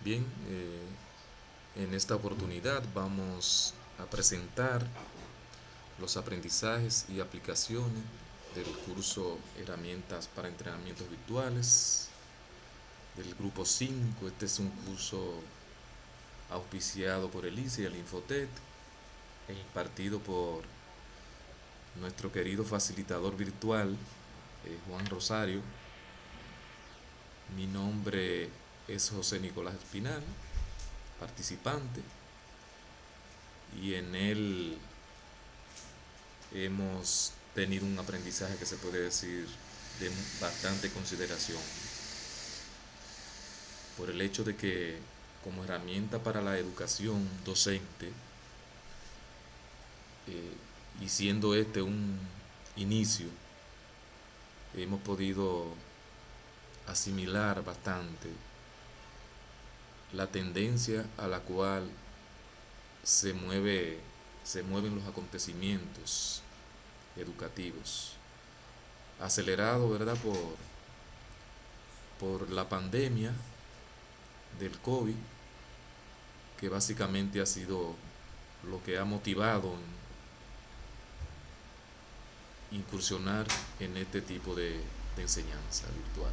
Bien, en esta oportunidad vamos a presentar los aprendizajes y aplicaciones del curso Herramientas para Entrenamientos Virtuales del Grupo 5. Este es un curso auspiciado por el ICE y el Infotet e impartido por nuestro querido facilitador virtual, Juan Rosario. Mi nombre es José Nicolás Espinal, participante, y en él hemos tenido un aprendizaje que se puede decir de bastante consideración, por el hecho de que como herramienta para la educación docente, y siendo este un inicio, hemos podido asimilar bastante la tendencia a la cual se mueven los acontecimientos educativos, acelerado, ¿verdad?, por la pandemia del COVID, que básicamente ha sido lo que ha motivado en incursionar en este tipo de enseñanza virtual.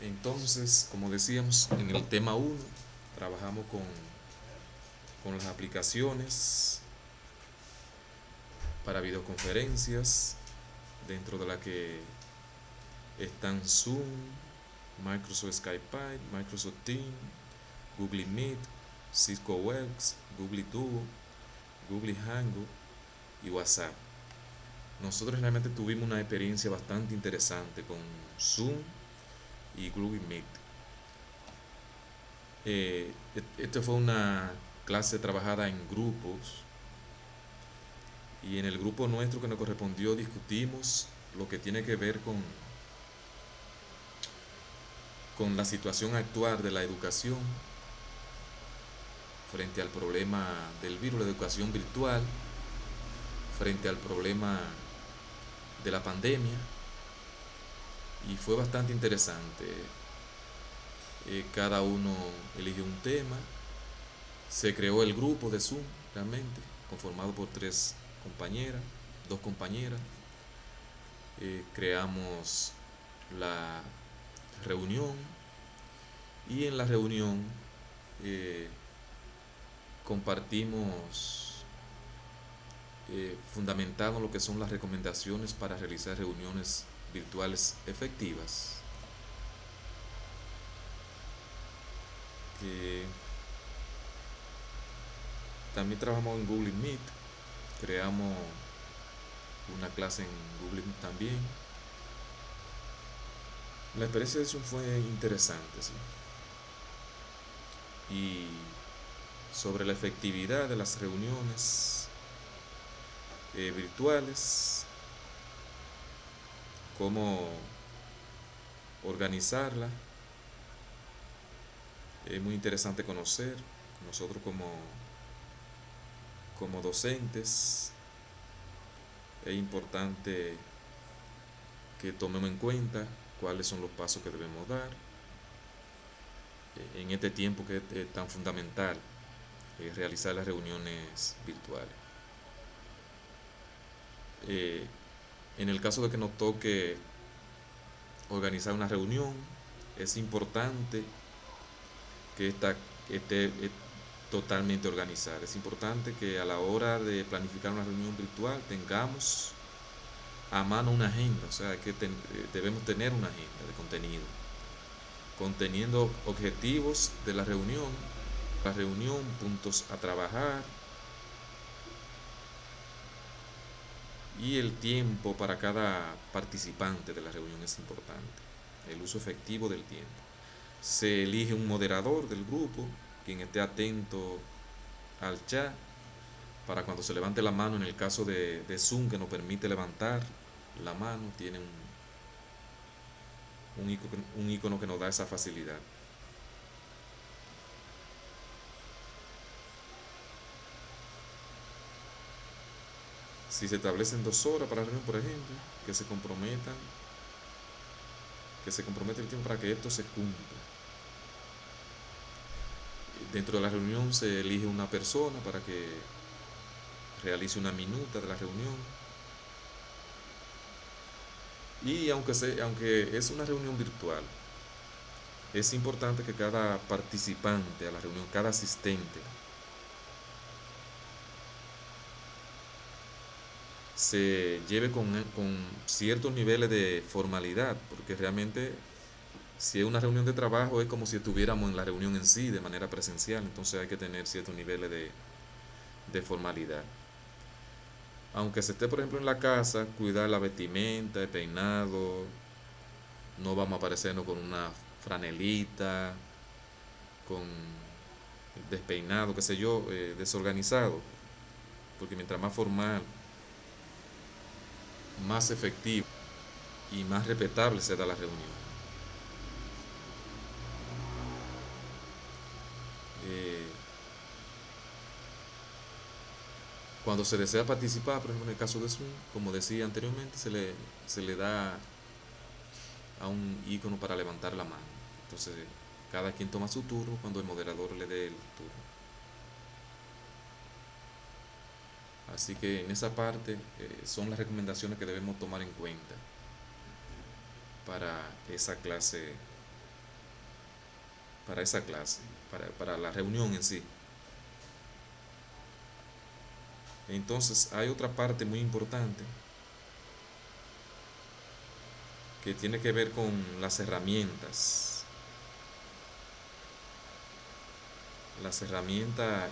Entonces, como decíamos, en el tema 1 trabajamos con las aplicaciones para videoconferencias, dentro de la que están Zoom, Microsoft Skype, Microsoft Teams, Google Meet, Cisco Webex, Google Duo, Google Hangout y WhatsApp. Nosotros realmente tuvimos una experiencia bastante interesante con Zoom y Google Meet. Esta fue una clase trabajada en grupos, y en el grupo nuestro que nos correspondió discutimos lo que tiene que ver con la situación actual de la educación frente al problema del virus, la educación virtual, frente al problema de la pandemia, y fue bastante interesante. Cada uno eligió un tema, se creó el grupo de Zoom realmente, conformado por dos compañeras. Creamos la reunión, y en la reunión compartimos, fundamentando lo que son las recomendaciones para realizar reuniones virtuales efectivas. También trabajamos en Google Meet, creamos una clase en Google Meet también. La experiencia de eso fue interesante, ¿sí? Y sobre la efectividad de las reuniones virtuales, cómo organizarla, es muy interesante conocer. Nosotros como docentes es importante que tomemos en cuenta cuáles son los pasos que debemos dar en este tiempo que es tan fundamental, realizar las reuniones virtuales. En el caso de que nos toque organizar una reunión, es importante que esta esté totalmente organizada. Es importante que a la hora de planificar una reunión virtual tengamos a mano una agenda, o sea, debemos tener una agenda de contenido, conteniendo objetivos de la reunión, puntos a trabajar, y el tiempo para cada participante de la reunión es importante, el uso efectivo del tiempo. Se elige un moderador del grupo, quien esté atento al chat, para cuando se levante la mano, en el caso de Zoom, que nos permite levantar la mano, tiene un icono que nos da esa facilidad. Si se establecen 2 horas para la reunión, por ejemplo, que se comprometan que se compromete el tiempo para que esto se cumpla. Dentro de la reunión se elige una persona para que realice una minuta de la reunión. Y aunque es una reunión virtual, es importante que cada participante a la reunión, cada asistente, se lleve con ciertos niveles de formalidad, porque realmente si es una reunión de trabajo es como si estuviéramos en la reunión en sí de manera presencial, entonces hay que tener ciertos niveles de formalidad. Aunque se esté, por ejemplo, en la casa, cuidar la vestimenta, el peinado, no vamos a aparecernos con una franelita, con despeinado, qué sé yo, desorganizado, porque mientras más formal, más efectivo y más respetable se da la reunión. Eh, Cuando se desea participar, por ejemplo en el caso de Zoom, como decía anteriormente, se le da a un icono para levantar la mano. Entonces, cada quien toma su turno cuando el moderador le dé el turno. Así que en esa parte son las recomendaciones que debemos tomar en cuenta para esa clase, para esa clase, para la reunión en sí. Entonces, hay otra parte muy importante que tiene que ver con las herramientas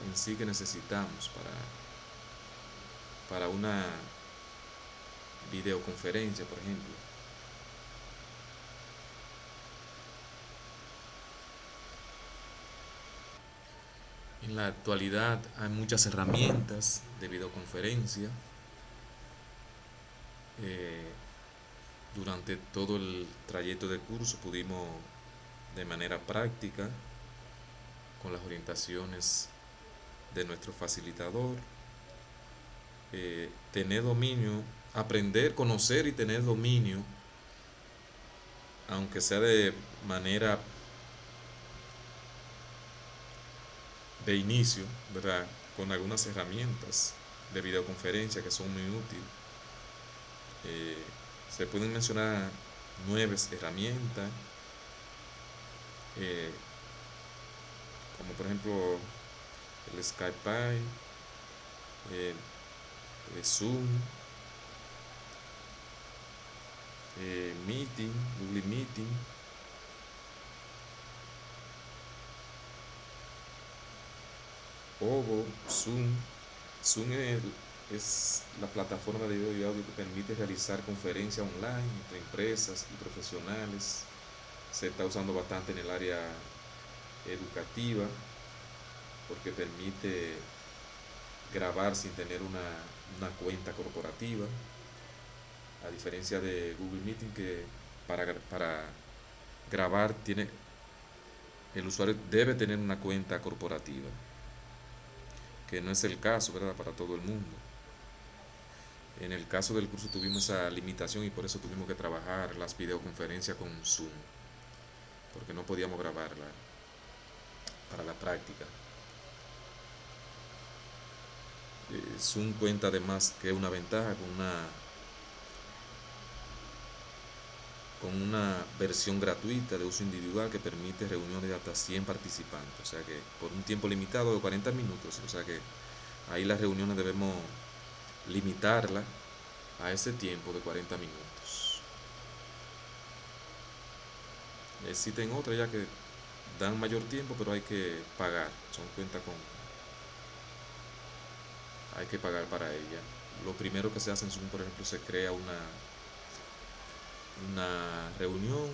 en sí que necesitamos para una videoconferencia, por ejemplo. En la actualidad hay muchas herramientas de videoconferencia. Eh, durante todo el trayecto del curso pudimos de manera práctica, con las orientaciones de nuestro facilitador, tener dominio, aprender, conocer y tener dominio, aunque sea de manera de inicio, ¿verdad? Con algunas herramientas de videoconferencia que son muy útiles. Eh, Se pueden mencionar 9 herramientas, eh, como por ejemplo el Skype, el, el Zoom, Meeting, Google Meeting, Ovo, Zoom. Zoom es la plataforma de video y audio que permite realizar conferencias online entre empresas y profesionales. Se está usando bastante en el área educativa porque permite grabar sin tener una cuenta corporativa, a diferencia de Google Meeting que para grabar el usuario debe tener una cuenta corporativa, que no es el caso, ¿verdad?, para todo el mundo. En el caso del curso tuvimos esa limitación y por eso tuvimos que trabajar las videoconferencias con Zoom, porque no podíamos grabarla para la práctica. Zoom cuenta además que es una ventaja con una versión gratuita de uso individual que permite reuniones de hasta 100 participantes, o sea que por un tiempo limitado de 40 minutos, o sea que ahí las reuniones debemos limitarla a ese tiempo de 40 minutos. Existen otras ya que dan mayor tiempo, pero hay que pagar, son cuentas hay que pagar para ella. Lo primero que se hace en Zoom, por ejemplo, se crea una reunión,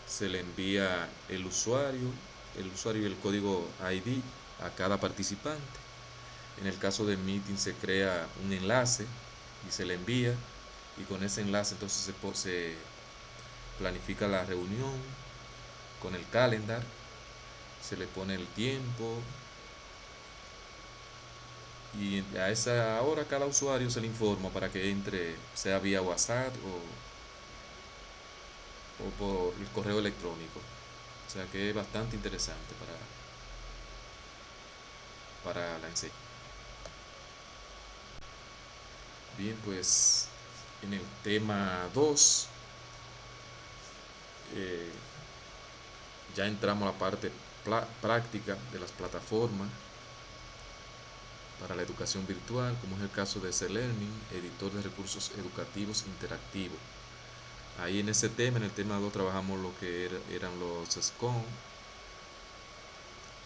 se le envía el usuario y el código ID a cada participante. En el caso de Meeting se crea un enlace y se le envía, y con ese enlace entonces se planifica la reunión con el calendar, se le pone el tiempo y a esa hora cada usuario se le informa para que entre, sea vía WhatsApp o por el correo electrónico. O sea que es bastante interesante para la enseñanza. Bien, pues en el tema 2 eh, ya entramos a la parte práctica de las plataformas para la educación virtual, como es el caso de C-Learning, editor de recursos educativos interactivos. Ahí en ese tema, en el tema 2, trabajamos lo que eran los SCOM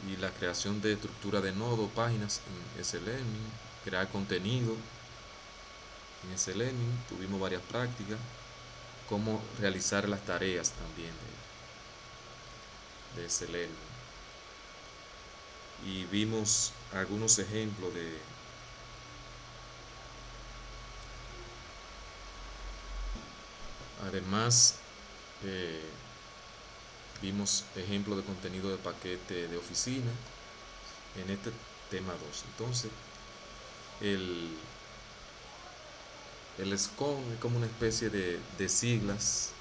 y la creación de estructura de nodo, páginas en S-Learning, crear contenido en S-Learning. Tuvimos varias prácticas, cómo realizar las tareas también de S-Learning. Y vimos algunos ejemplos de además vimos ejemplos de contenido de paquete de oficina en este tema 2. Entonces el SCOM es como una especie de siglas,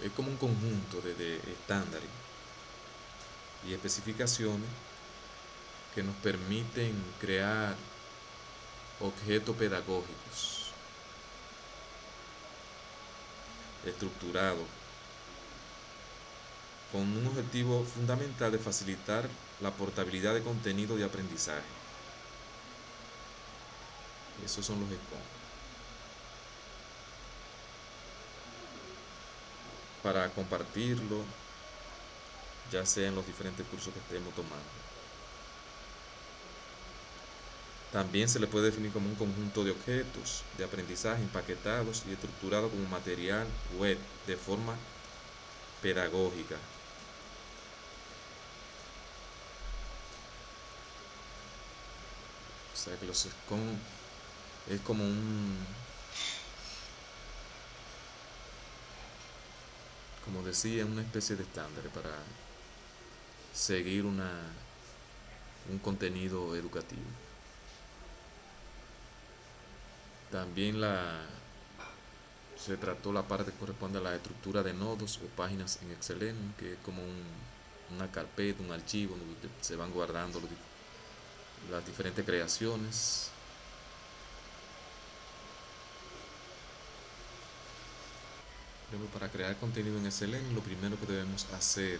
es como un conjunto de estándares y especificaciones que nos permiten crear objetos pedagógicos estructurados con un objetivo fundamental de facilitar la portabilidad de contenido de aprendizaje. Esos son los SCOM. Para compartirlo, ya sea en los diferentes cursos que estemos tomando. También se le puede definir como un conjunto de objetos de aprendizaje empaquetados y estructurados como material web de forma pedagógica. O sea que los SCOM es como como decía, una especie de estándar para seguir un contenido educativo. También se trató la parte que corresponde a la estructura de nodos o páginas en Excel, que es como una carpeta, un archivo donde se van guardando las diferentes creaciones. Por ejemplo, para crear contenido en Excel, lo primero que debemos hacer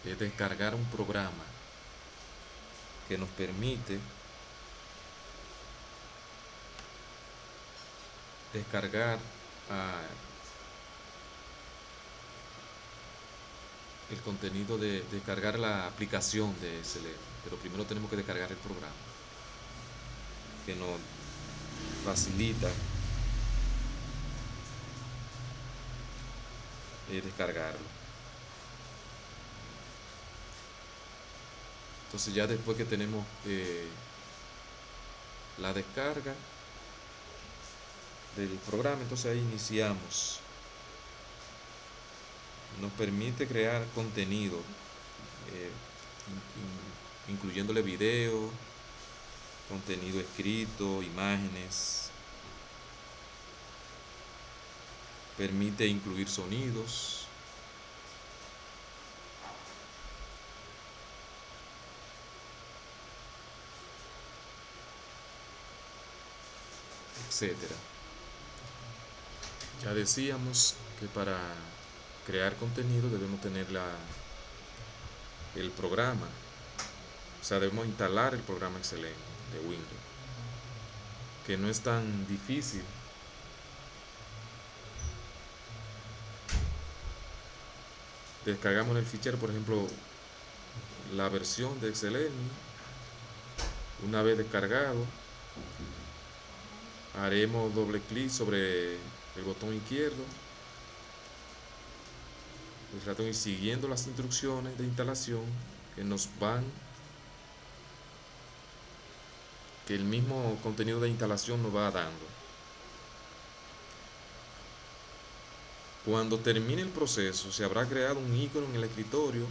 es descargar un programa que nos permite descargar el contenido de descargar la aplicación de SLM, pero primero tenemos que descargar el programa que nos facilita descargarlo. Entonces ya después que tenemos la descarga del programa, entonces ahí iniciamos. Nos permite crear contenido, incluyéndole video, contenido escrito, imágenes. Permite incluir sonidos. Etcétera. Ya decíamos que para crear contenido debemos tener el programa, o sea, debemos instalar el programa Excelente de Windows, que no es tan difícil. Descargamos en el fichero, por ejemplo, la versión de Excelente. Una vez descargado, haremos doble clic sobre el botón izquierdo del ratón y siguiendo las instrucciones de instalación que el mismo contenido de instalación nos va dando. Cuando termine el proceso, se habrá creado un icono en el escritorio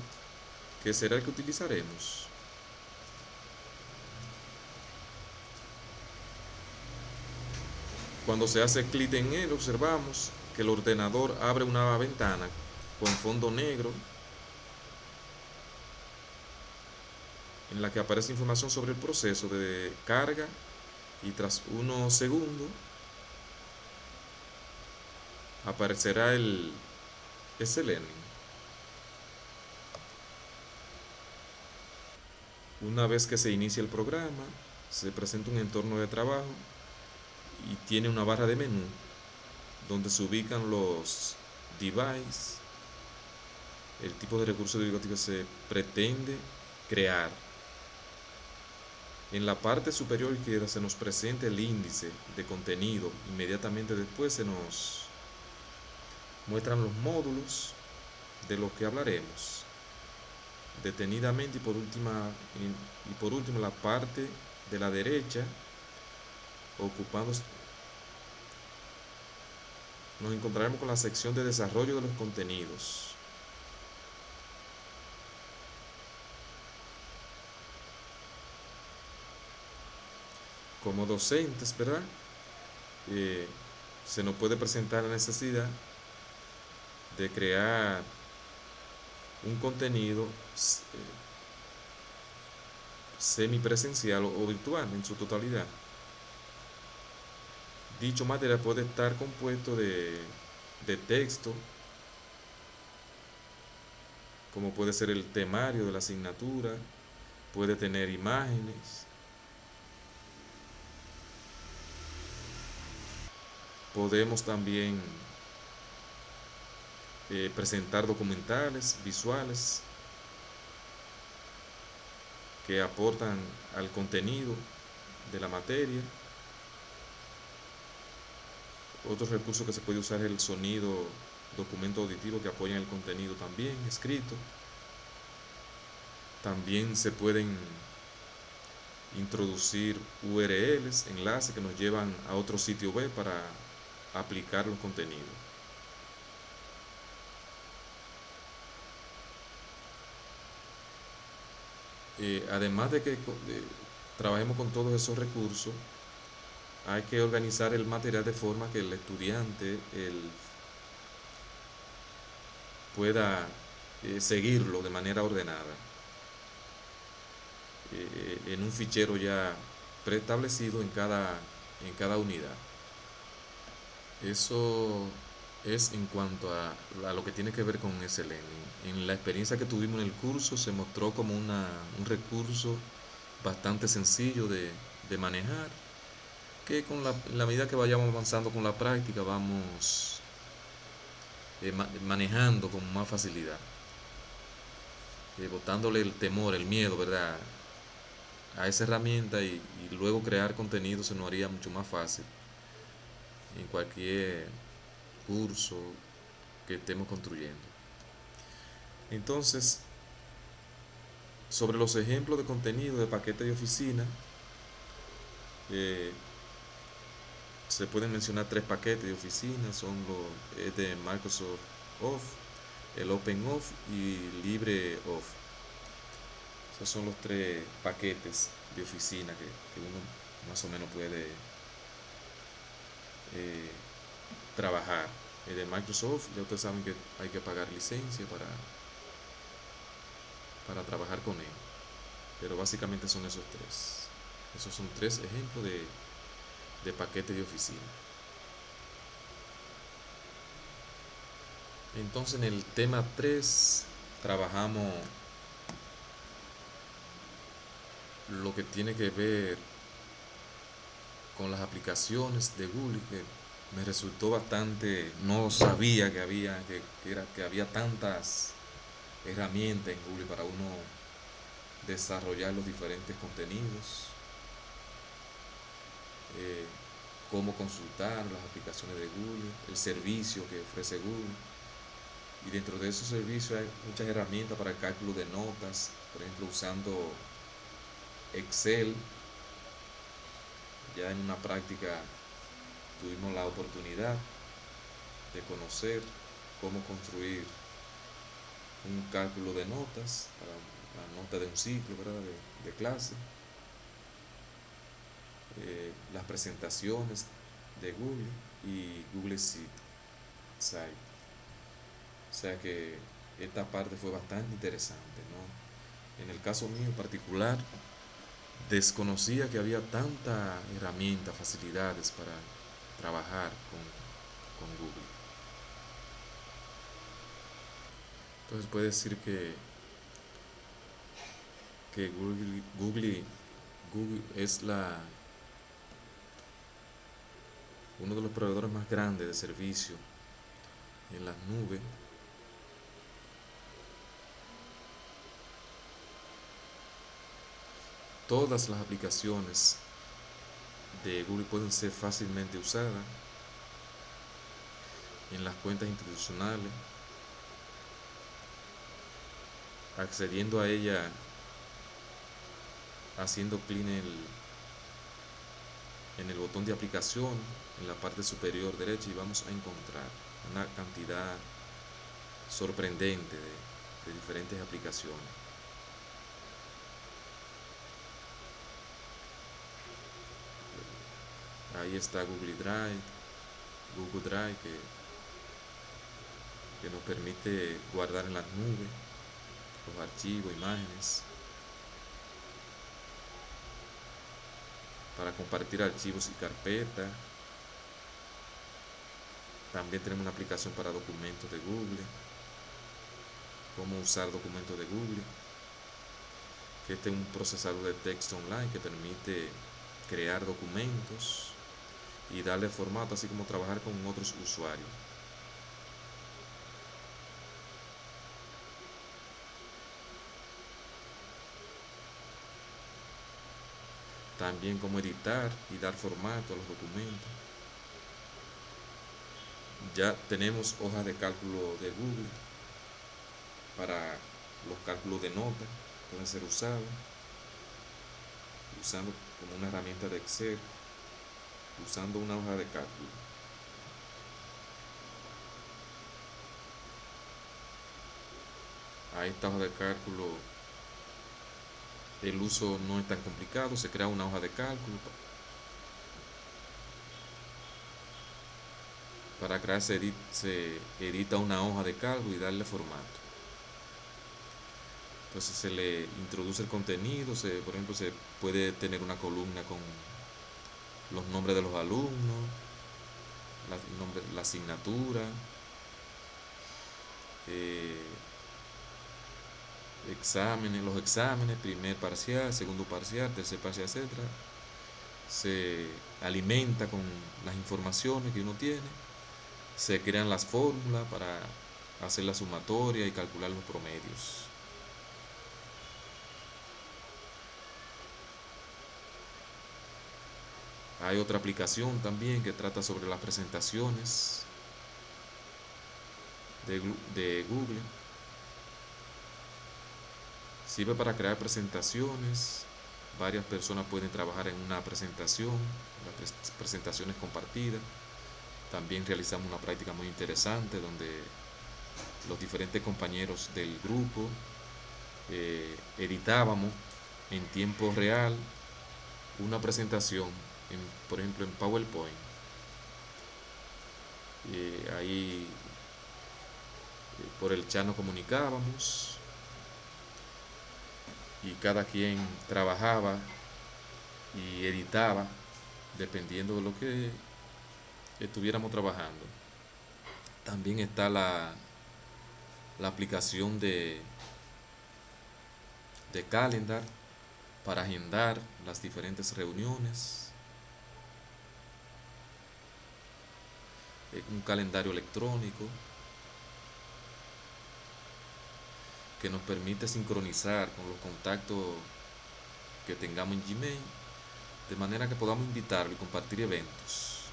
que será el que utilizaremos. Cuando se hace clic en él, observamos que el ordenador abre una ventana con fondo negro en la que aparece información sobre el proceso de carga, y tras unos segundos aparecerá ese learning. Una vez que se inicia el programa, se presenta un entorno de trabajo y tiene una barra de menú donde se ubican los devices, el tipo de recurso dedicativo que se pretende crear. En la parte superior izquierda se nos presenta el índice de contenido. Inmediatamente después se nos muestran los módulos de los que hablaremos detenidamente, y por último la parte de la derecha ocupando, nos encontraremos con la sección de desarrollo de los contenidos. Como docentes, ¿verdad? Se nos puede presentar la necesidad de crear un contenido semipresencial o virtual en su totalidad. Dicho material puede estar compuesto de texto, como puede ser el temario de la asignatura, puede tener imágenes, podemos también presentar documentales visuales que aportan al contenido de la materia. Otro recurso que se puede usar es el sonido, documento auditivo que apoyan el contenido también escrito. También se pueden introducir URLs, enlaces que nos llevan a otro sitio web para aplicar los contenidos. Además de que trabajemos con todos esos recursos, hay que organizar el material de forma que el estudiante pueda seguirlo de manera ordenada en un fichero ya preestablecido en cada unidad. Eso es en cuanto a lo que tiene que ver con ese learning. En la experiencia que tuvimos en el curso se mostró como un recurso bastante sencillo de manejar, que con la medida que vayamos avanzando con la práctica vamos manejando con más facilidad, botándole el temor, el miedo, ¿verdad?, a esa herramienta, y luego crear contenido se nos haría mucho más fácil en cualquier curso que estemos construyendo. Entonces, sobre los ejemplos de contenido de paquete de oficina, se pueden mencionar 3 paquetes de oficina, son los de Microsoft Office, el OpenOffice y LibreOffice. Esos son los 3 paquetes de oficina que uno más o menos puede trabajar. El de Microsoft, ya ustedes saben que hay que pagar licencia para trabajar con él, pero básicamente son esos 3. Esos son 3 ejemplos de paquete de oficina. Entonces, en el tema 3 trabajamos lo que tiene que ver con las aplicaciones de Google, que me resultó bastante, no sabía que había tantas herramientas en Google para uno desarrollar los diferentes contenidos, cómo consultar las aplicaciones de Google, el servicio que ofrece Google. Y dentro de esos servicios hay muchas herramientas para el cálculo de notas, por ejemplo, usando Excel. Ya en una práctica tuvimos la oportunidad de conocer cómo construir un cálculo de notas para la nota de un ciclo, ¿verdad?, de clase. Las presentaciones de Google y Google Site. O sea que esta parte fue bastante interesante, ¿no? En el caso mío en particular, desconocía que había tanta herramienta, facilidades para trabajar con Google. Entonces puede decir que Google es uno de los proveedores más grandes de servicio en las nubes. Todas las aplicaciones de Google pueden ser fácilmente usadas en las cuentas institucionales, accediendo a ella haciendo clic en el botón de aplicación en la parte superior derecha y vamos a encontrar una cantidad sorprendente de diferentes aplicaciones. Ahí está Google Drive que nos permite guardar en las nubes los archivos, imágenes, para compartir archivos y carpetas. También tenemos una aplicación para documentos de Google, cómo usar documentos de Google, que este es un procesador de texto online que permite crear documentos y darle formato, así como trabajar con otros usuarios. También cómo editar y dar formato a los documentos. Ya tenemos hojas de cálculo de Google para los cálculos de notas, pueden ser usados usando como una herramienta de Excel, usando una hoja de cálculo. A esta hoja de cálculo el uso no es tan complicado, se crea una hoja de cálculo. Para crear se edita una hoja de cálculo y darle formato. Entonces se le introduce el contenido, por ejemplo, se puede tener una columna con los nombres de los alumnos, la asignatura, eh, los exámenes, primer parcial, segundo parcial, tercer parcial, etcétera. Se alimenta con las informaciones que uno tiene, se crean las fórmulas para hacer la sumatoria y calcular los promedios. Hay otra aplicación también que trata sobre las presentaciones de Google. Sirve para crear presentaciones. Varias personas pueden trabajar en una presentación, las presentaciones compartidas. También realizamos una práctica muy interesante donde los diferentes compañeros del grupo editábamos en tiempo real una presentación, por ejemplo en PowerPoint. Ahí por el chat nos comunicábamos y cada quien trabajaba y editaba dependiendo de lo que estuviéramos trabajando. También está la aplicación de Calendar para agendar las diferentes reuniones. Un calendario electrónico que nos permite sincronizar con los contactos que tengamos en Gmail, de manera que podamos invitarlo y compartir eventos.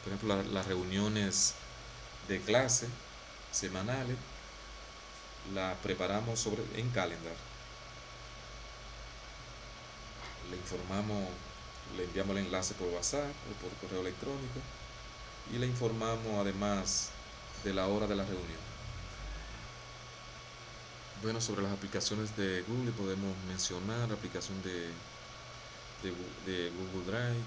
Por ejemplo, las reuniones de clase semanales las preparamos en Calendar. Le informamos, le enviamos el enlace por WhatsApp o por correo electrónico y le informamos además de la hora de la reunión. Bueno, sobre las aplicaciones de Google podemos mencionar la aplicación de de Google Drive.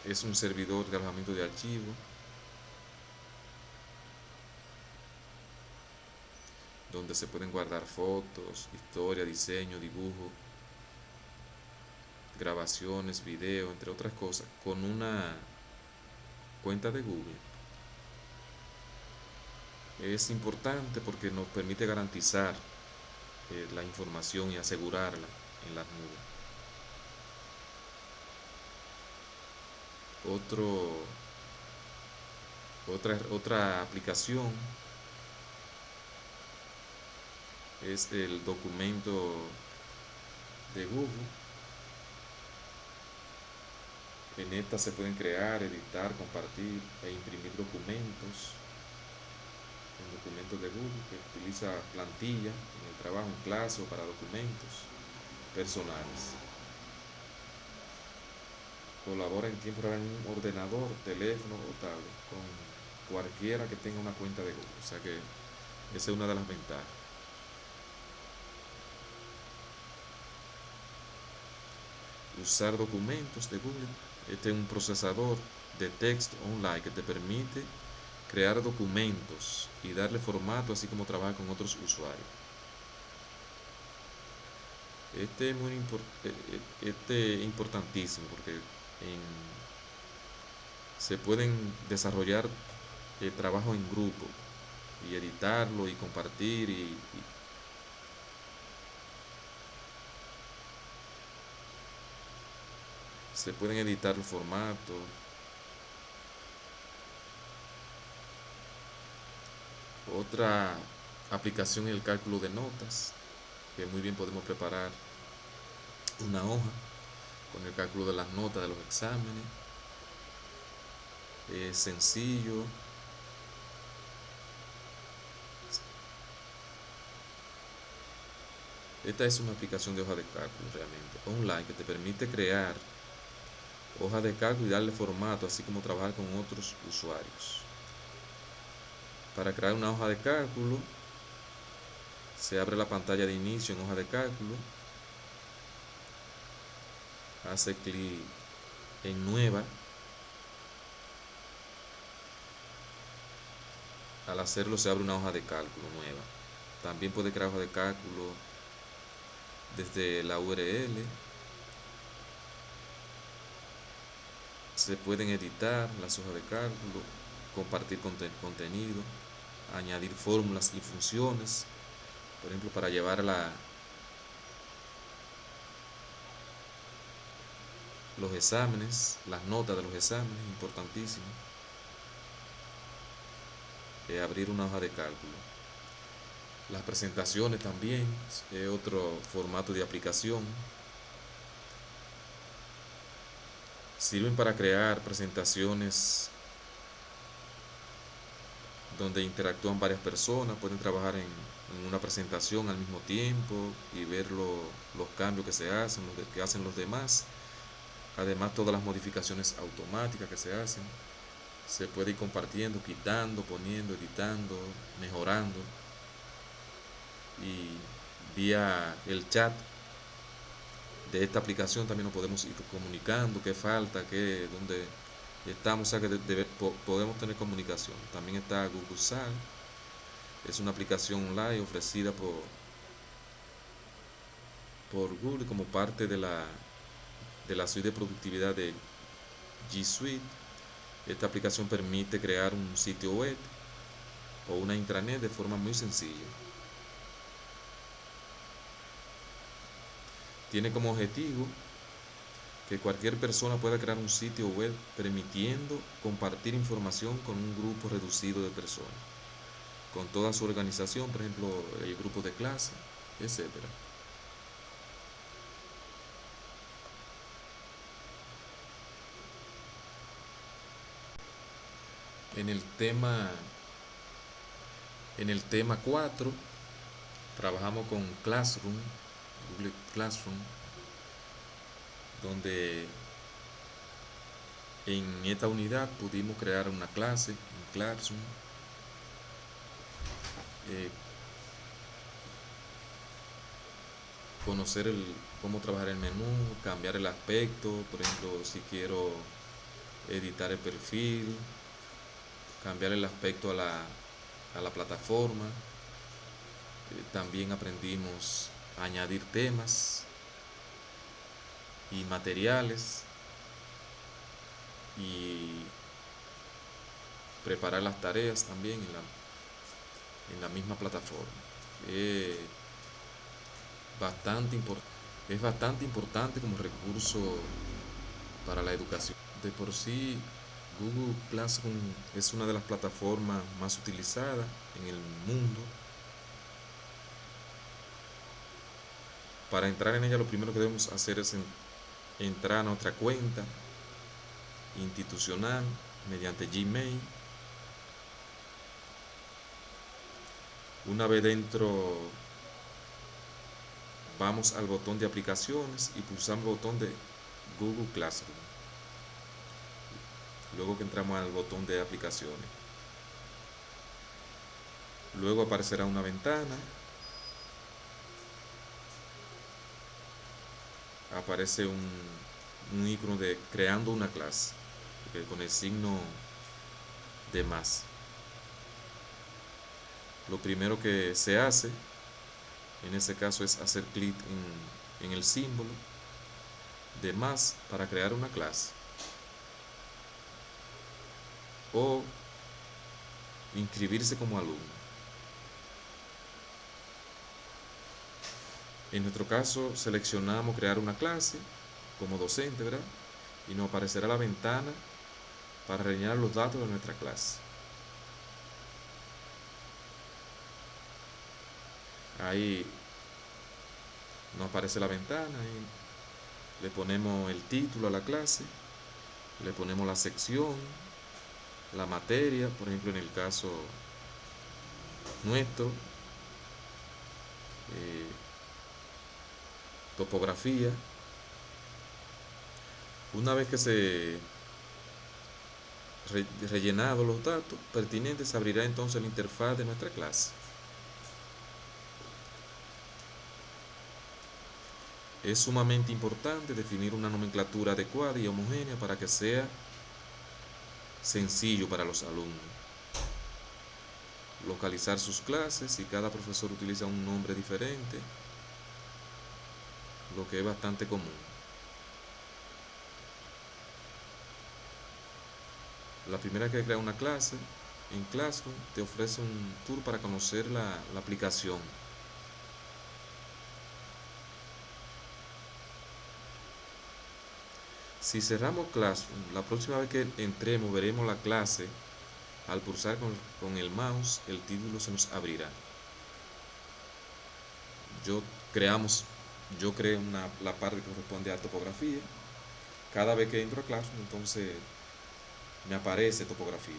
Es un servidor de alojamiento de archivos donde se pueden guardar fotos, historia, diseño, dibujo, grabaciones, video, entre otras cosas, con una cuenta de Google. Es importante porque nos permite garantizar la información y asegurarla en las nubes. Otra aplicación es el documento de Google. En esta se pueden crear, editar, compartir e imprimir documentos en documentos de Google, que utiliza plantilla en el trabajo, en clase o para documentos personales. Colabora en tiempo real en un ordenador, teléfono o tablet con cualquiera que tenga una cuenta de Google. O sea que esa es una de las ventajas. Usar documentos de Google. Este es un procesador de texto online que te permite crear documentos y darle formato, así como trabajar con otros usuarios. Este es importantísimo porque se pueden desarrollar trabajo en grupo y editarlo y compartir se pueden editar el formato. Otra aplicación es el cálculo de notas, que muy bien podemos preparar una hoja con el cálculo de las notas de los exámenes. Es sencillo. Esta es una aplicación de hoja de cálculo realmente online que te permite crear hoja de cálculo y darle formato, así como trabajar con otros usuarios. Para crear una hoja de cálculo, se abre la pantalla de inicio en hoja de cálculo, hace clic en nueva. Al hacerlo se abre una hoja de cálculo nueva. También puede crear hoja de cálculo desde la URL. Se pueden editar las hojas de cálculo, compartir contenido, añadir fórmulas y funciones, por ejemplo, para llevar los exámenes, las notas de los exámenes, importantísimo. Abrir una hoja de cálculo. Las presentaciones también es otro formato de aplicación. Sirven para crear presentaciones donde interactúan varias personas, pueden trabajar en una presentación al mismo tiempo y ver los cambios que se hacen, que hacen los demás. Además, todas las modificaciones automáticas que se hacen, se puede ir compartiendo, quitando, poniendo, editando, mejorando. Y vía el chat de esta aplicación también nos podemos ir comunicando qué falta, dónde estamos, o sea que podemos tener comunicación. También está Google Sal, es una aplicación online ofrecida por Google como parte de la suite de productividad de G Suite. Esta aplicación permite crear un sitio web o una intranet de forma muy sencilla. Tiene como objetivo que cualquier persona pueda crear un sitio web permitiendo compartir información con un grupo reducido de personas, con toda su organización, por ejemplo, el grupo de clase, etcétera. En el tema 4 trabajamos con Classroom, Google Classroom, donde en esta unidad pudimos crear una clase en Classroom. conocer cómo trabajar el menú, cambiar el aspecto, por ejemplo, si quiero editar el perfil, cambiar el aspecto a la plataforma. También aprendimos a añadir temas y materiales y preparar las tareas también en la misma plataforma. Eh, bastante es bastante importante como recurso para la educación. De por sí, Google Classroom es una de las plataformas más utilizadas en el mundo. Para entrar en ella, lo primero que debemos hacer es entrar a nuestra cuenta institucional mediante Gmail. Una vez dentro, vamos al botón de aplicaciones y pulsamos el botón de Google Classroom. Luego que entramos al botón de aplicaciones, luego aparecerá una ventana, aparece un icono de creando una clase con el signo de más. Lo primero que se hace en ese caso es hacer clic en el símbolo de más para crear una clase o inscribirse como alumno. En nuestro caso seleccionamos crear una clase como docente, ¿verdad? Y nos aparecerá la ventana para rellenar los datos de nuestra clase. Ahí nos aparece la ventana y le ponemos el título a la clase, le ponemos la sección, la materia, por ejemplo en el caso nuestro, topografía. Una vez que se rellenado los datos pertinentes, se abrirá entonces la interfaz de nuestra clase. Es sumamente importante definir una nomenclatura adecuada y homogénea para que sea sencillo para los alumnos. Localizar sus clases, si cada profesor utiliza un nombre diferente, lo que es bastante común. La primera que crea una clase en Classroom te ofrece un tour para conocer la aplicación. Si cerramos Classroom, la próxima vez que entremos veremos la clase. Al pulsar con el mouse, el título se nos abrirá. Yo creamos, yo creo la parte que corresponde a topografía. Cada vez que entro a Classroom, entonces me aparece topografía.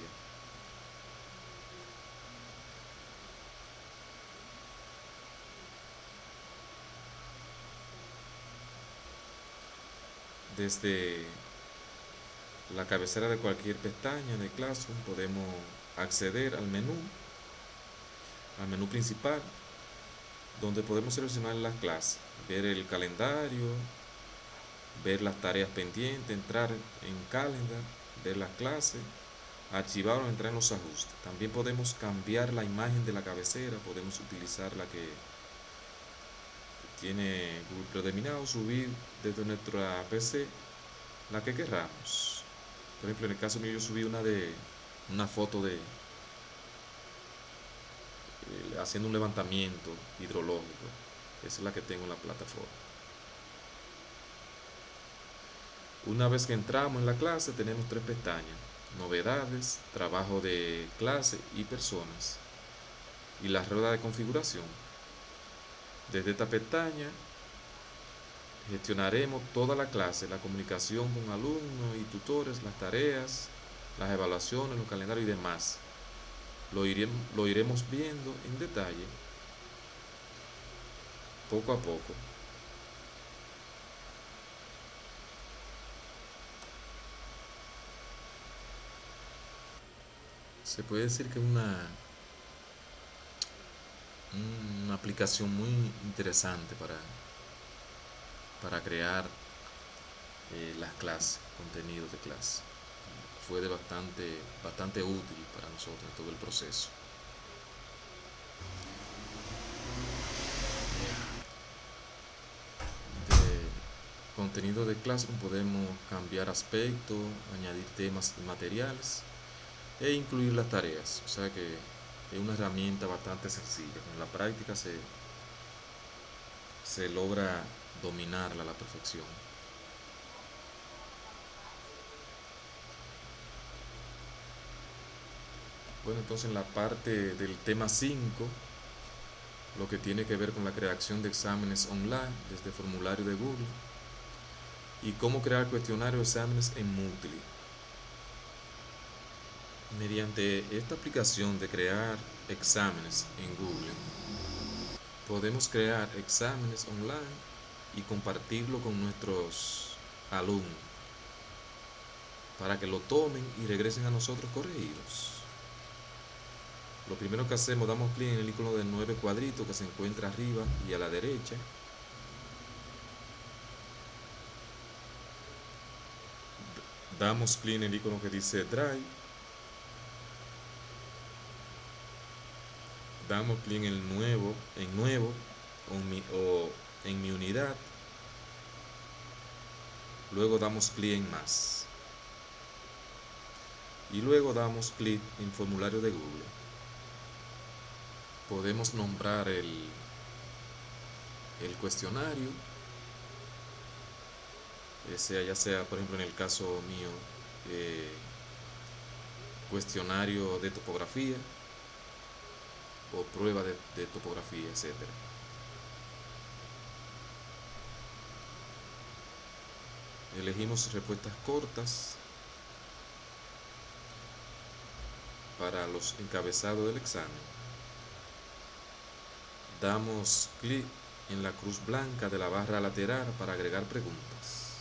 Desde la cabecera de cualquier pestaña de Classroom podemos acceder al menú principal, donde podemos seleccionar las clases, ver el calendario, ver las tareas pendientes, entrar en Calendar, ver las clases, archivar o entrar en los ajustes. También podemos cambiar la imagen de la cabecera, podemos utilizar la que tiene Google predeterminado, subir desde nuestra PC la que queramos. Por ejemplo, en el caso mío yo subí una foto de haciendo un levantamiento hidrológico. Esa es la que tengo en la plataforma. Una vez que entramos en la clase tenemos tres pestañas: novedades, trabajo de clase y personas, y la rueda de configuración. Desde esta pestaña gestionaremos toda la clase, la comunicación con alumnos y tutores, las tareas, las evaluaciones, los calendarios y demás. Lo iremos viendo en detalle, poco a poco. Se puede decir que es una aplicación muy interesante para crear las clases, contenidos de clase. Fue de bastante útil para nosotros en todo el proceso. De contenido de clase podemos cambiar aspectos, añadir temas y materiales e incluir las tareas. O sea que es una herramienta bastante sencilla. Con la práctica se logra dominarla a la perfección. Bueno, entonces en la parte del tema 5, lo que tiene que ver con la creación de exámenes online desde formulario de Google y cómo crear cuestionarios de exámenes en Moodle. Mediante esta aplicación de crear exámenes en Google, podemos crear exámenes online y compartirlo con nuestros alumnos para que lo tomen y regresen a nosotros corregidos. Lo primero que hacemos, damos clic en el icono de 9 cuadritos que se encuentra arriba y a la derecha. Damos clic en el icono que dice Drive. Damos clic en el nuevo o en mi unidad. Luego damos clic en más. Y luego damos clic en formulario de Google. Podemos nombrar el cuestionario, ya sea, por ejemplo, en el caso mío, cuestionario de topografía o prueba de topografía, etcétera. Elegimos respuestas cortas para los encabezados del examen. Damos clic en la cruz blanca de la barra lateral para agregar preguntas.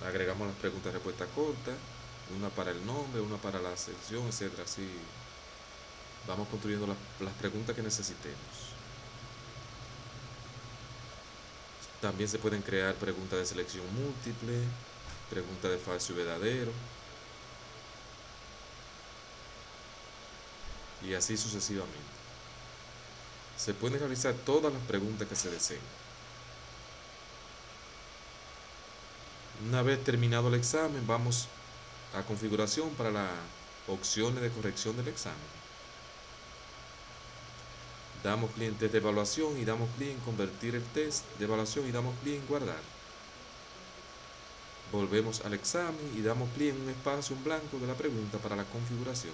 Agregamos las preguntas de respuesta corta, una para el nombre, una para la sección, etcétera. Así vamos construyendo las preguntas que necesitemos. También se pueden crear preguntas de selección múltiple, preguntas de falso y verdadero, y así sucesivamente. Se pueden realizar todas las preguntas que se deseen. Una vez terminado el examen, vamos a configuración para las opciones de corrección del examen. Damos clic en test de evaluación y damos clic en convertir el test de evaluación y damos clic en guardar. Volvemos al examen y damos clic en un espacio en blanco de la pregunta para la configuración.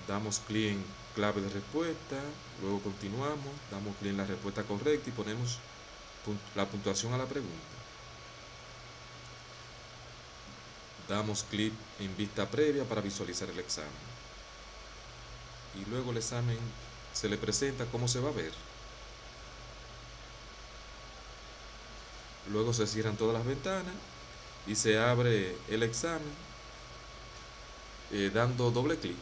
Damos clic en clave de respuesta, luego continuamos, damos clic en la respuesta correcta y ponemos la puntuación a la pregunta. Damos clic en vista previa para visualizar el examen. Y luego el examen se le presenta cómo se va a ver. Luego se cierran todas las ventanas y se abre el examen dando doble clic.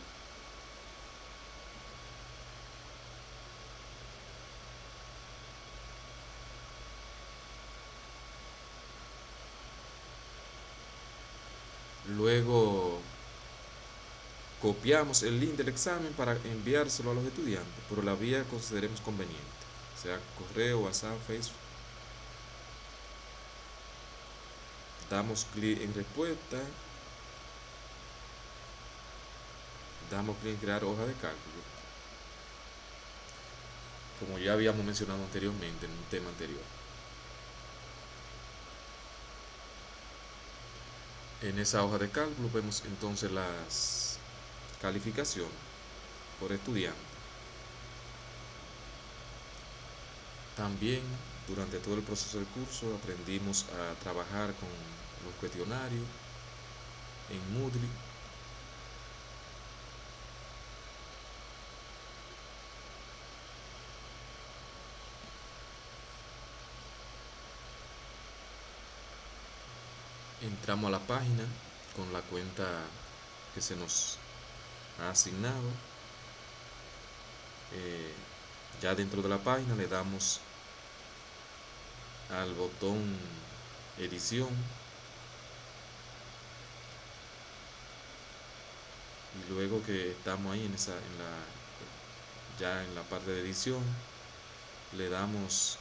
Luego copiamos el link del examen para enviárselo a los estudiantes por la vía que consideremos conveniente, sea correo, WhatsApp, Facebook. Damos clic en respuesta, damos clic en crear hoja de cálculo, como ya habíamos mencionado anteriormente en un tema anterior. En esa hoja de cálculo vemos entonces las calificaciones por estudiante. También durante todo el proceso del curso aprendimos a trabajar con los cuestionarios en Moodle. Entramos a la página con la cuenta que se nos ha asignado. Ya dentro de la página le damos al botón edición y luego que estamos ahí ya en la parte de edición, le damos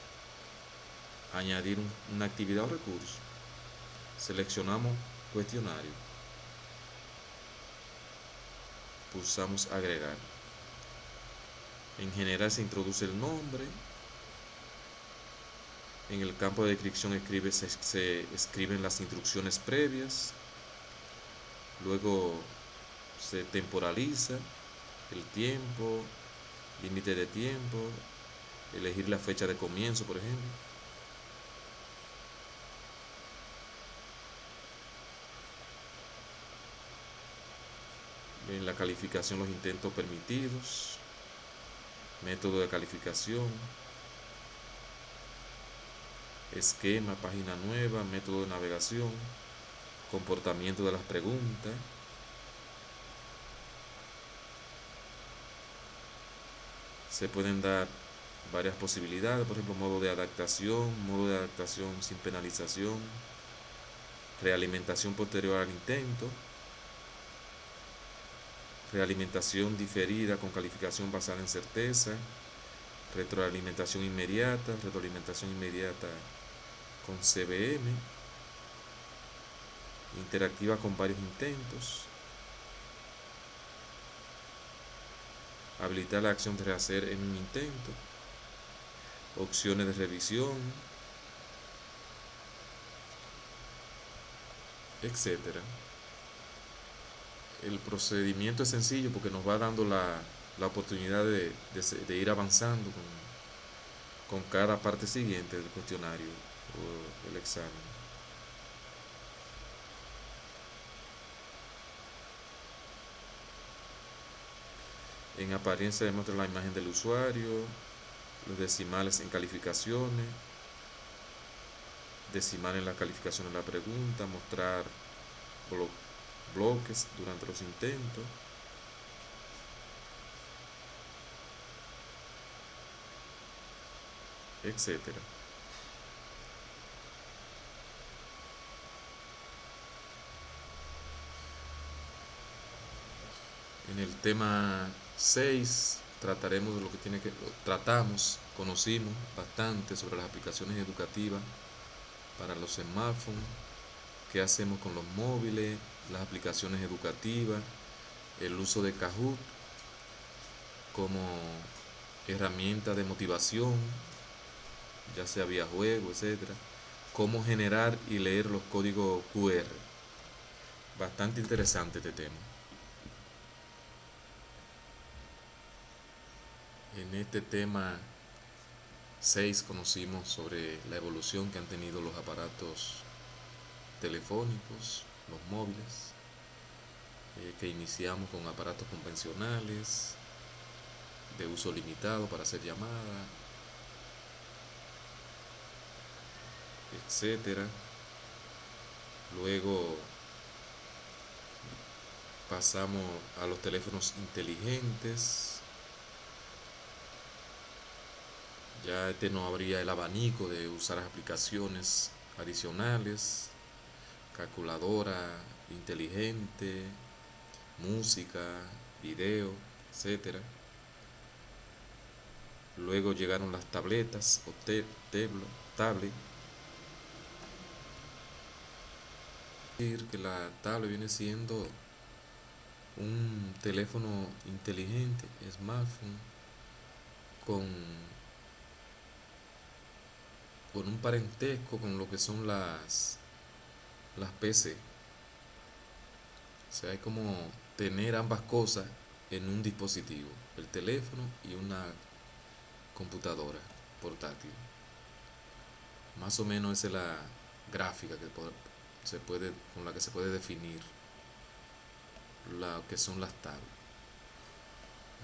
añadir una actividad o recurso. Seleccionamos cuestionario, pulsamos agregar. En general se introduce el nombre. En el campo de descripción se escriben las instrucciones previas. Luego se temporaliza el tiempo, límite de tiempo, elegir la fecha de comienzo, por ejemplo. En la calificación, los intentos permitidos, método de calificación, esquema, página nueva, método de navegación, comportamiento de las preguntas. Se pueden dar varias posibilidades, por ejemplo, modo de adaptación sin penalización, realimentación posterior al intento, realimentación diferida con calificación basada en certeza, retroalimentación inmediata con CBM, interactiva con varios intentos, habilitar la acción de rehacer en un intento, opciones de revisión, etcétera. El procedimiento es sencillo porque nos va dando la oportunidad de ir avanzando con cada parte siguiente del cuestionario o el examen. En apariencia demuestra la imagen del usuario, los decimales en calificaciones, decimal en la calificación de la pregunta, mostrar bloques durante los intentos. Etcétera. En el tema 6 trataremos de lo que conocimos bastante sobre las aplicaciones educativas para los smartphones, qué hacemos con los móviles, las aplicaciones educativas, el uso de Kahoot como herramienta de motivación, ya sea vía juego, etcétera, cómo generar y leer los códigos QR. Bastante interesante este tema. En este tema 6 conocimos sobre la evolución que han tenido los aparatos telefónicos, los móviles, que iniciamos con aparatos convencionales de uso limitado para hacer llamadas, etcétera. Luego pasamos a los teléfonos inteligentes. Ya no habría el abanico de usar aplicaciones adicionales, calculadora inteligente, música, video, etcétera. Luego llegaron las tabletas o tablet. Que la tablet viene siendo un teléfono inteligente, smartphone, con un parentesco con lo que son las PC. O sea, es como tener ambas cosas en un dispositivo, el teléfono y una computadora portátil. Más o menos esa es la gráfica con la que se puede definir lo que son las tablets.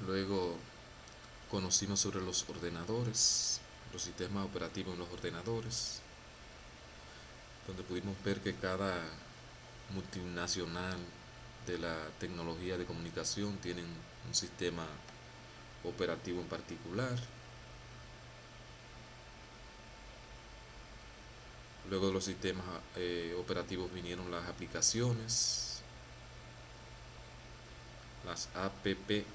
Luego conocimos sobre los ordenadores, los sistemas operativos en los ordenadores, donde pudimos ver que cada multinacional de la tecnología de comunicación tienen un sistema operativo en particular. Luego de los sistemas operativos vinieron las aplicaciones, las APP,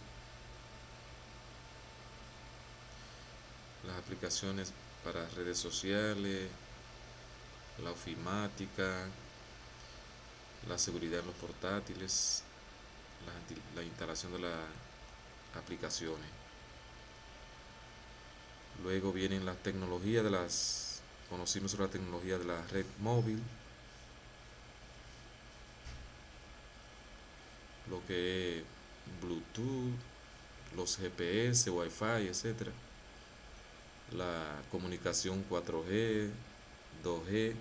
las aplicaciones para redes sociales, la ofimática, la seguridad en los portátiles, la instalación de las aplicaciones. Luego vienen las tecnologías conocimos sobre la tecnología de la red móvil, lo que es Bluetooth, los GPS, Wi-Fi, etcétera. La comunicación 4G, 2G,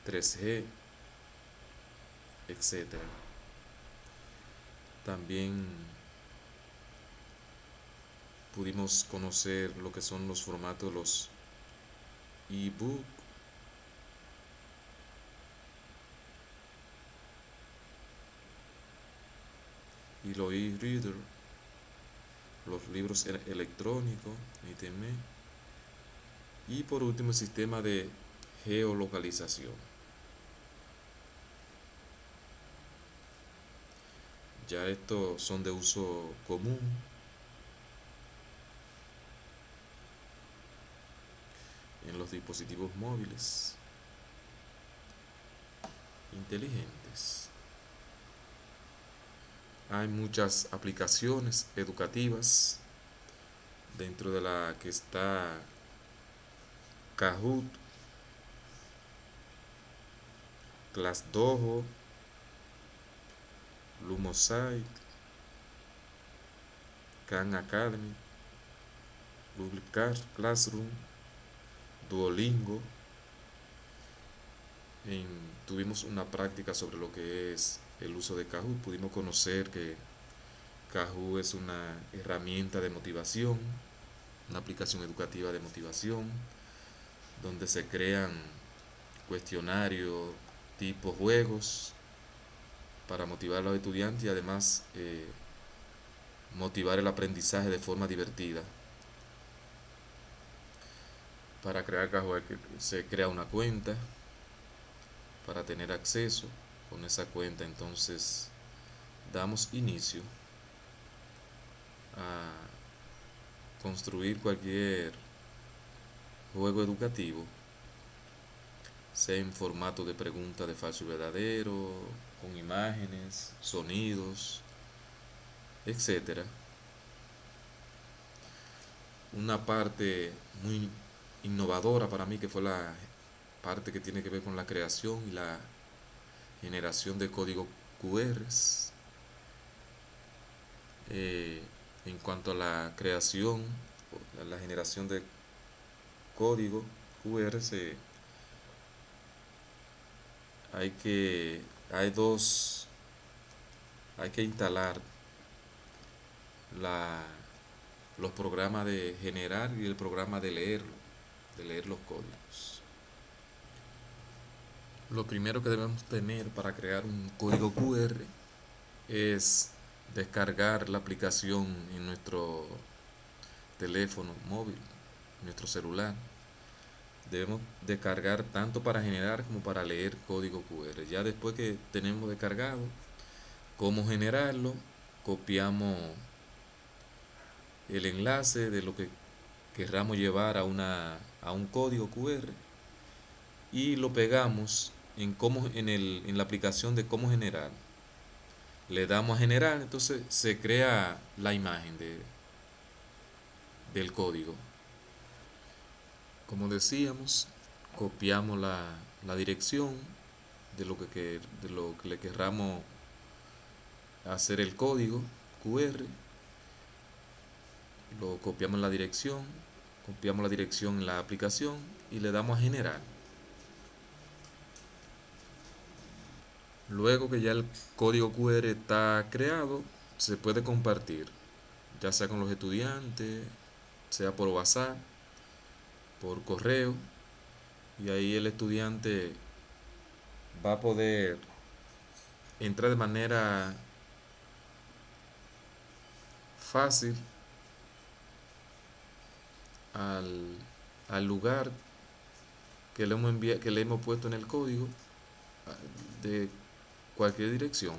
3G, etcétera. También pudimos conocer lo que son los formatos de los ebook, y los e-reader, los libros electrónicos, internet, y por último el sistema de geolocalización. Ya estos son de uso común en los dispositivos móviles inteligentes. Hay muchas aplicaciones educativas, dentro de la que está Kahoot, ClassDojo, Lumosite, Khan Academy, Google Classroom, Duolingo. Tuvimos una práctica sobre lo que es el uso de Kahoot. Pudimos conocer que Kahoot es una herramienta de motivación, una aplicación educativa de motivación, donde se crean cuestionarios tipo juegos para motivar a los estudiantes y además motivar el aprendizaje de forma divertida. Para crear Kahoot se crea una cuenta para tener acceso. Con esa cuenta entonces damos inicio a construir cualquier juego educativo, sea en formato de pregunta de falso y verdadero, con imágenes, sonidos, etcétera. Una parte muy innovadora para mí, que fue la parte que tiene que ver con la creación y la generación de código QRs. En cuanto a la creación, la generación de código QRs, hay que instalar los programas de generar y el programa de leer los códigos. Lo primero que debemos tener para crear un código QR es descargar la aplicación en nuestro teléfono móvil, nuestro celular. Debemos descargar tanto para generar como para leer código QR. Ya después que tenemos descargado cómo generarlo, copiamos el enlace de lo que querramos llevar a un código QR y lo pegamos en la aplicación de cómo generar. Le damos a generar, entonces se crea la imagen del código. Como decíamos, copiamos la dirección de lo que le querramos hacer el código QR. Lo copiamos en la dirección, copiamos la dirección en la aplicación y le damos a generar. Luego que ya el código QR está creado, se puede compartir, ya sea con los estudiantes, sea por WhatsApp, por correo, y ahí el estudiante va a poder entra de manera fácil al, al lugar que le hemos puesto en el código de cualquier dirección.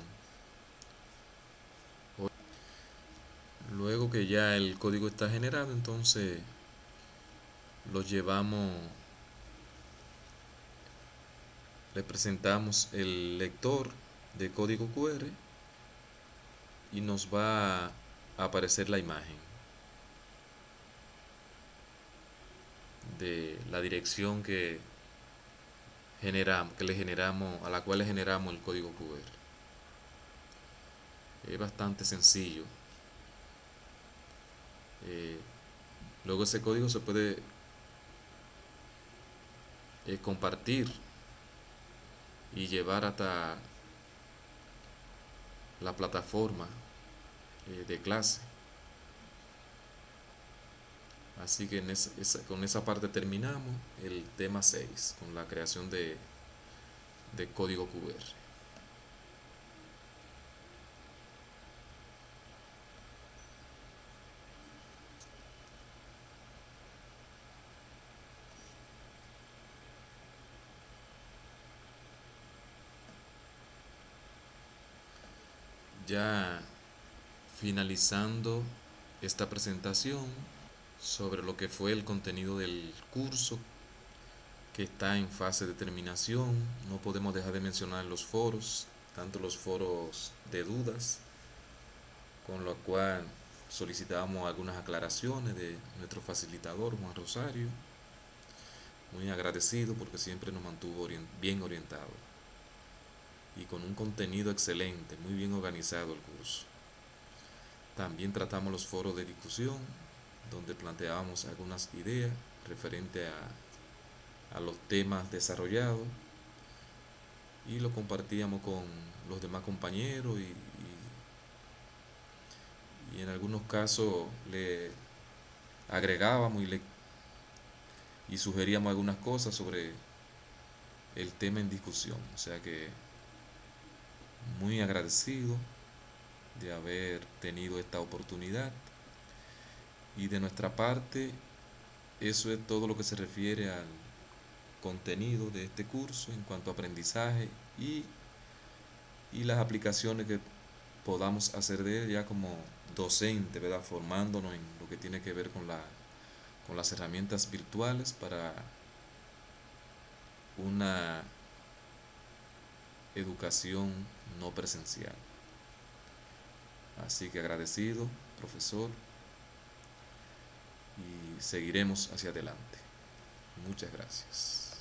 Luego que ya el código está generado, entonces lo llevamos, le presentamos el lector de código QR y nos va a aparecer la imagen de la dirección que le generamos, a la cual le generamos el código QR. Es bastante sencillo. Eh, Luego ese código se puede compartir y llevar hasta la plataforma de clase. Así que con esa parte terminamos el tema 6 con la creación de código QR. Ya finalizando esta presentación sobre lo que fue el contenido del curso, que está en fase de terminación, no podemos dejar de mencionar los foros, tanto los foros de dudas, con lo cual solicitamos algunas aclaraciones de nuestro facilitador Juan Rosario, muy agradecido porque siempre nos mantuvo bien orientado y con un contenido excelente, muy bien organizado el curso. También tratamos los foros de discusión, donde planteábamos algunas ideas referente a los temas desarrollados y lo compartíamos con los demás compañeros y en algunos casos le agregábamos y sugeríamos algunas cosas sobre el tema en discusión. O sea que muy agradecido de haber tenido esta oportunidad y de nuestra parte eso es todo lo que se refiere al contenido de este curso en cuanto a aprendizaje y las aplicaciones que podamos hacer de él ya como docente, ¿verdad? Formándonos en lo que tiene que ver con las herramientas virtuales para una educación no presencial. Así que agradecido, profesor, y seguiremos hacia adelante. Muchas gracias.